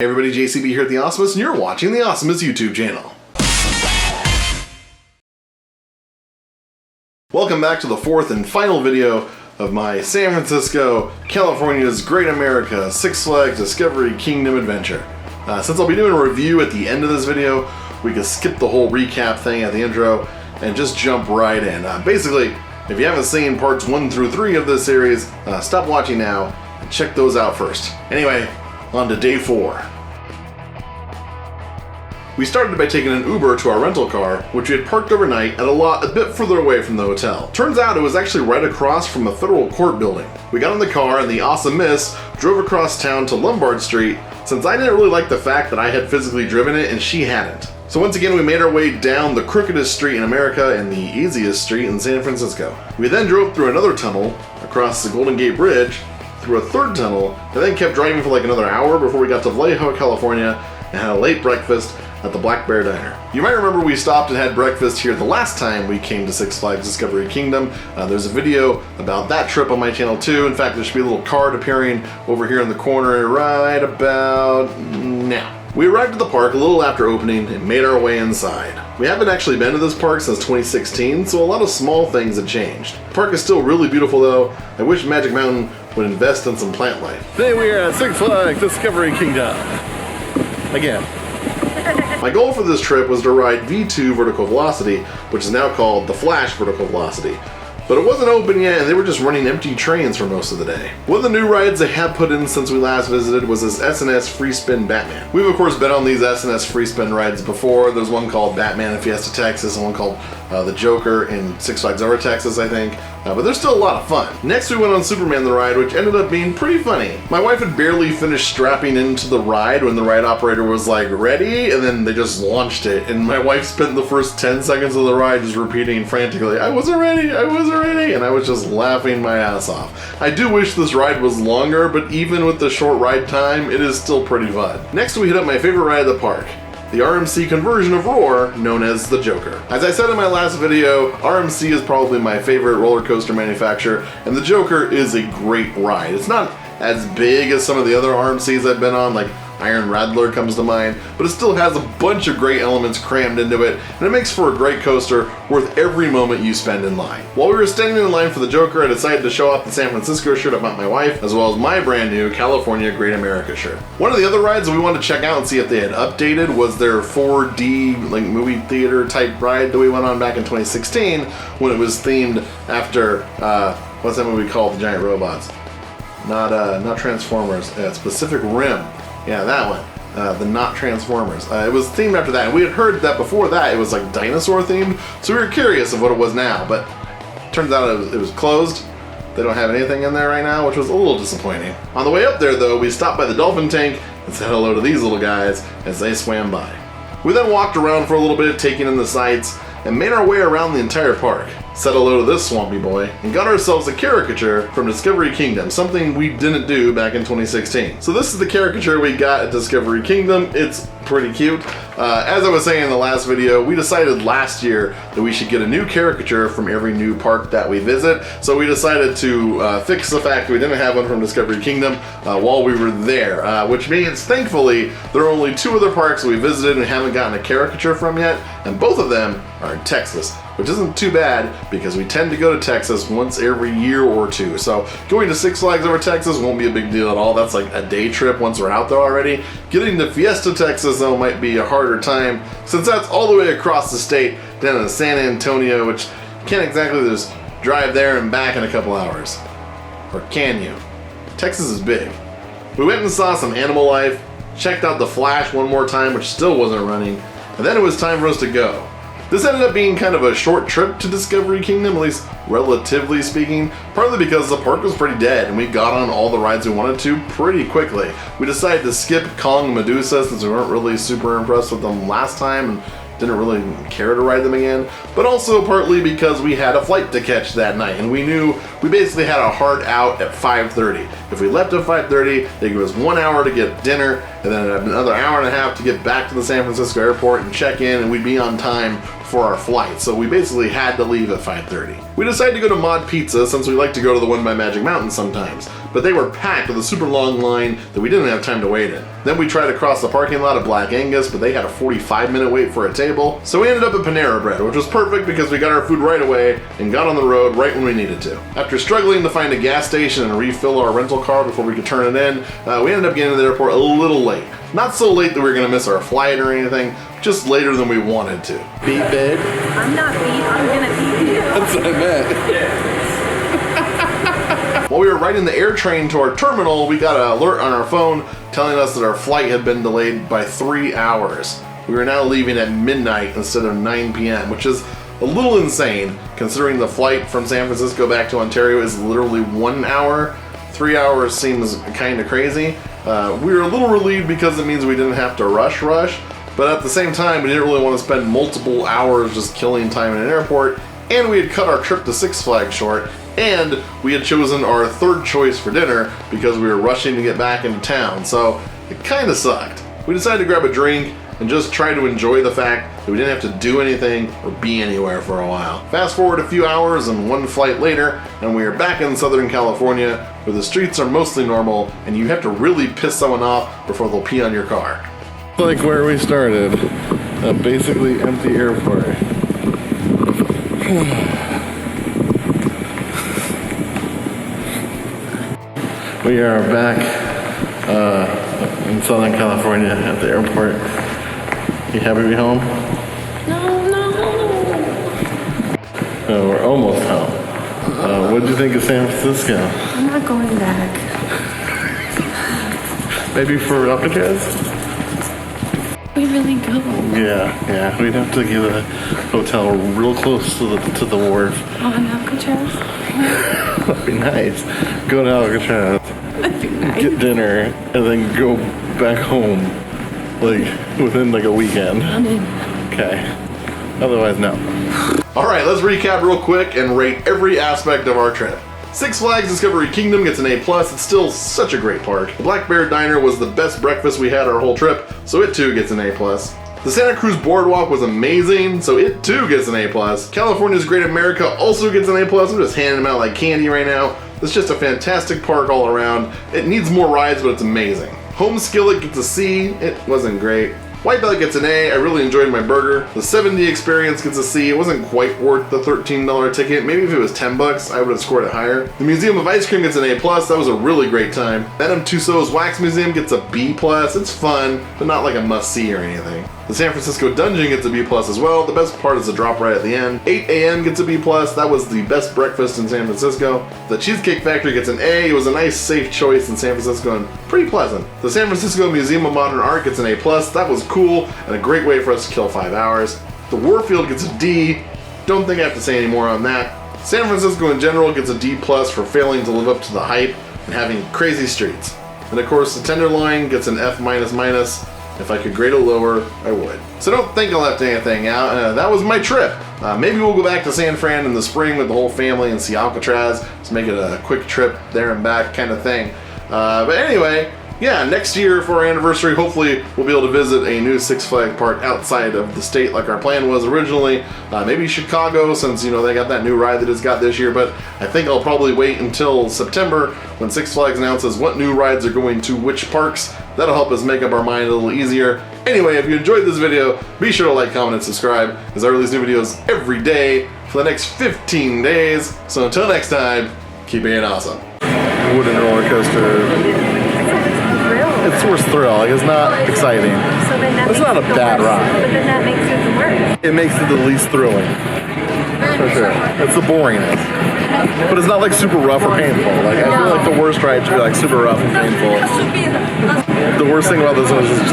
Hey everybody, JCB here at The Awesomeness, and you're watching The Awesomeness YouTube channel. Welcome back to the fourth and final video of my San Francisco, California's Great America Six Flags Discovery Kingdom adventure. Since I'll be doing a review at the end of this video, we can skip the whole recap thing at the intro and just jump right in. Basically, if you haven't seen parts 1 through 3 of this series, stop watching now and check those out first. Anyway, on to day 4. We started by taking an Uber to our rental car, which we had parked overnight at a lot a bit further away from the hotel. Turns out it was actually right across from a federal court building. We got in the car and the Awesomeness drove across town to Lombard Street, since I didn't really like the fact that I had physically driven it and she hadn't. So once again we made our way down the crookedest street in America and the easiest street in San Francisco. We then drove through another tunnel, across the Golden Gate Bridge, through a third tunnel, and then kept driving for like another hour before we got to Vallejo, California, and had a late breakfast at the Black Bear Diner. You might remember we stopped and had breakfast here the last time we came to Six Flags Discovery Kingdom. There's a video about that trip on my channel too. In fact, there should be a little card appearing over here in the corner right about now. We arrived at the park a little after opening and made our way inside. We haven't actually been to this park since 2016, so a lot of small things have changed. The park is still really beautiful though. I wish Magic Mountain would invest in some plant life. Today we are at Six Flags Discovery Kingdom. Again. My goal for this trip was to ride V2 Vertical Velocity, which is now called the Flash Vertical Velocity. But it wasn't open yet and they were just running empty trains for most of the day. One of the new rides they have put in since we last visited was this S&S Free Spin Batman. We've of course been on these S&S Free Spin rides before. There's one called Batman in Fiesta, Texas, and one called the Joker in Six Flags Over Texas, I think. But they're still a lot of fun. Next we went on Superman the Ride, which ended up being pretty funny. My wife had barely finished strapping into the ride when the ride operator was like, ready? And then they just launched it. And my wife spent the first 10 seconds of the ride just repeating frantically, I wasn't ready, I wasn't ready. And I was just laughing my ass off. I do wish this ride was longer, but even with the short ride time, it is still pretty fun. Next we hit up my favorite ride at the park, the RMC conversion of Roar, known as the Joker. As I said in my last video, RMC is probably my favorite roller coaster manufacturer, and the Joker is a great ride. It's not as big as some of the other RMCs I've been on, like Iron Rattler comes to mind, but it still has a bunch of great elements crammed into it, and it makes for a great coaster worth every moment you spend in line. While we were standing in line for the Joker, I decided to show off the San Francisco shirt I bought my wife, as well as my brand new California Great America shirt. One of the other rides that we wanted to check out and see if they had updated was their 4D like movie theater type ride that we went on back in 2016 when it was themed after, what's that movie called, the giant robots? Not Transformers, Pacific Rim. Yeah, that one. The Not Transformers. It was themed after that. And we had heard that before that it was like dinosaur themed, so we were curious of what it was now, but turns out it was closed. They don't have anything in there right now, which was a little disappointing. On the way up there though, we stopped by the dolphin tank and said hello to these little guys as they swam by. We then walked around for a little bit, taking in the sights, and made our way around the entire park. Said hello to this swampy boy, and got ourselves a caricature from Discovery Kingdom, something we didn't do back in 2016. So this is the caricature we got at Discovery Kingdom. It's pretty cute. As I was saying in the last video, we decided last year that we should get a new caricature from every new park that we visit, so we decided to fix the fact that we didn't have one from Discovery Kingdom while we were there, which means, thankfully, there are only 2 other parks that we visited and haven't gotten a caricature from yet, and both of them are in Texas, which isn't too bad because we tend to go to Texas once every year or 2. So going to Six Flags Over Texas won't be a big deal at all. That's like a day trip once we're out there already. Getting to Fiesta, Texas though might be a harder time since that's all the way across the state down to San Antonio, which you can't exactly just drive there and back in a couple hours. Or can you? Texas is big. We went and saw some animal life, checked out the Flash one more time, which still wasn't running, and then it was time for us to go. This ended up being kind of a short trip to Discovery Kingdom, at least relatively speaking, partly because the park was pretty dead and we got on all the rides we wanted to pretty quickly. We decided to skip Kong and Medusa since we weren't really super impressed with them last time and didn't really care to ride them again, but also partly because we had a flight to catch that night and we knew we basically had a hard out at 5:30. If we left at 5:30, they give us 1 hour to get dinner and then another hour and a half to get back to the San Francisco airport and check in, and we'd be on time for our flight, so we basically had to leave at 5:30. We decided to go to Mod Pizza since we like to go to the one by Magic Mountain sometimes, but they were packed with a super long line that we didn't have time to wait in. Then we tried to cross the parking lot at Black Angus, but they had a 45-minute wait for a table, so we ended up at Panera Bread, which was perfect because we got our food right away and got on the road right when we needed to. After struggling to find a gas station and refill our rental car before we could turn it in, we ended up getting to the airport a little late. Not so late that we were going to miss our flight or anything, just later than we wanted to. Beat, babe? I'm not beat, I'm gonna beat you. That's what I meant. While we were riding the air train to our terminal, we got an alert on our phone telling us that our flight had been delayed by 3 hours. We were now leaving at midnight instead of 9 p.m., which is a little insane considering the flight from San Francisco back to Ontario is literally 1 hour. 3 hours seems kind of crazy. We were a little relieved because it means we didn't have to rush, but at the same time, we didn't really want to spend multiple hours just killing time in an airport, and we had cut our trip to Six Flags short, and we had chosen our third choice for dinner because we were rushing to get back into town, so it kind of sucked. We decided to grab a drink and just try to enjoy the fact that we didn't have to do anything or be anywhere for a while. Fast forward a few hours and one flight later, and we are back in Southern California where the streets are mostly normal and you have to really piss someone off before they'll pee on your car. Like where we started, a basically empty airport. We are back in Southern California at the airport. You happy to be home? No. We're almost home. What did you think of San Francisco? I'm not going back. Maybe for Alcatraz? We really go. Yeah. We'd have to get a hotel real close to the wharf. On Alcatraz? That'd be nice. Go to Alcatraz, That'd be nice. get dinner, and then go back home, like within like a weekend. I'm in. Okay. Otherwise, no. Alright, let's recap real quick and rate every aspect of our trip. Six Flags Discovery Kingdom gets an A+, it's still such a great park. The Black Bear Diner was the best breakfast we had our whole trip, so it too gets an A+. The Santa Cruz Boardwalk was amazing, so it too gets an A+. California's Great America also gets an A+, I'm just handing them out like candy right now. It's just a fantastic park all around. It needs more rides, but it's amazing. Home Skillet gets a C, it wasn't great. White Belly gets an A, I really enjoyed my burger. The 70 Experience gets a C, it wasn't quite worth the $13 ticket. Maybe if it was 10 bucks, I would have scored it higher. The Museum of Ice Cream gets an A+, that was a really great time. Madame Tussauds Wax Museum gets a B+, it's fun, but not like a must-see or anything. The San Francisco Dungeon gets a B+ as well. The best part is the drop right at the end. 8 a.m. gets a B+, that was the best breakfast in San Francisco. The Cheesecake Factory gets an A, it was a nice safe choice in San Francisco and pretty pleasant. The San Francisco Museum of Modern Art gets an A+, that was cool and a great way for us to kill 5 hours. The Warfield gets a D, don't think I have to say any more on that. San Francisco in general gets a D+ for failing to live up to the hype and having crazy streets. And of course the Tenderloin gets an F-. If I could grade it lower, I would. So don't think I left anything out. That was my trip. Maybe we'll go back to San Fran in the spring with the whole family and see Alcatraz. Just make it a quick trip there and back kind of thing. But anyway, yeah, next year for our anniversary, hopefully we'll be able to visit a new Six Flags park outside of the state like our plan was originally. Maybe Chicago, since they got that new ride that it's got this year, but I think I'll probably wait until September when Six Flags announces what new rides are going to which parks. That'll help us make up our mind a little easier. Anyway, if you enjoyed this video, be sure to like, comment, and subscribe, as I release new videos every day for the next 15 days. So until next time, keep being awesome. Wooden roller coaster. It's worth thrill. Like, it's not exciting. So then that It's makes not a it the bad worst. ride. But then that makes it the worst. It makes it the least thrilling. For sure. It's the boringness. But it's not like super rough or painful. Like, I feel like the worst ride should be like super rough and painful. The worst thing about this one is